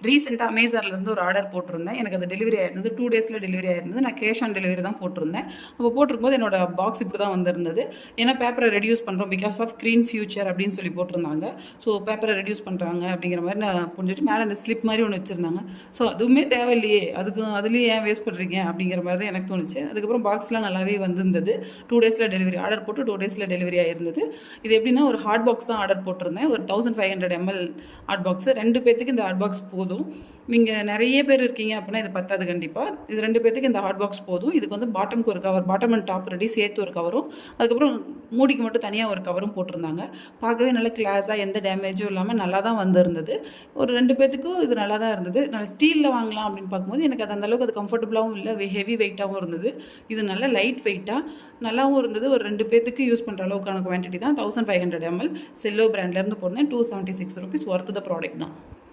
ரீசெண்டாக அமேசான்லேருந்து ஒரு ஆர்டர் போட்டிருந்தேன். எனக்கு அது டெலிவரி ஆயிருந்தது. 2 டேஸில் டெலிவரி ஆயிருந்தது. நான் கேஷ் ஆன் டெலிவரி தான் போட்டிருந்தேன். அப்போ போட்டிருக்கும்போது என்னோட பாக்ஸ் இப்படி தான் வந்திருந்தது. ஏன்னா பேப்பரை ரெடியூஸ் பண்ணுறோம் பிகாஸ் ஆஃப் க்ரீன் ஃபியூச்சர் அப்படின்னு சொல்லி போட்டிருந்தாங்க. ஸோ பேப்பரை ரெடியூஸ் பண்ணுறாங்க அப்படிங்கிற மாதிரி நான் புரிஞ்சுட்டு மேலே அந்த ஸ்லிப் மாதிரி ஒன்று வச்சுருந்தாங்க. ஸோ அதுவுமே தேவையில்லையே, அதுலேயும் ஏன் வேஸ்ட் பண்ணுறீங்க அப்படிங்கிற மாதிரி தான் எனக்கு தோணுச்சு. அதுக்கப்புறம் பாக்ஸ்லாம் நல்லாவே வந்திருந்தது. 2 டேஸில் டெலிவரி ஆர்டர் போட்டு 2 டேஸில் டெலிவரி ஆயிருந்தது. இது எப்படின்னா ஒரு ஹாட் பாக்ஸ் தான் ஆர்டர் போட்டிருந்தேன். ஒரு 1500 ml ஹாட் பாக்ஸ். 2 பேத்துக்கு இந்த ஹாட் பாக்ஸ் போதும். நீங்கள் நிறைய பேர் இருக்கீங்க அப்படின்னா இது பத்தாது கண்டிப்பாக. இது 2 பேத்துக்கு இந்த ஹாட் பாக்ஸ் போதும். இதுக்கு வந்து பாட்டமுக்கு ஒரு cover, bottom and top ready சேர்த்து ஒரு கவரும், அதுக்கப்புறம் மூடிக்கு மட்டும் தனியாக ஒரு கவரும் போட்டிருந்தாங்க. பார்க்கவே நல்ல கிளாஸாக எந்த டேமேஜும் இல்லாமல் நல்லா தான் வந்திருந்தது. ஒரு 2 பேத்துக்கும் இது நல்லா தான் இருந்தது. நான் ஸ்டீலில் வாங்கலாம் அப்படின்னு பார்க்கும்போது எனக்கு அது அந்தளவுக்கு அது கம்ஃபர்டபுளாகவும் இல்லை, ஹெவி வெயிட்டாகவும் இருந்தது. இது நல்ல லைட் வெயிட்டாக நல்லாவும் இருந்தது. ஒரு 2 பேத்துக்கு யூஸ் பண்ணுற அளவுக்கான குவான்டிட்டி தான். 1500 ml செல்லோ பிராண்ட்லேருந்து போடுறேன். 276 rupees ஒர்த்து த ப்ராடக்ட் தான்.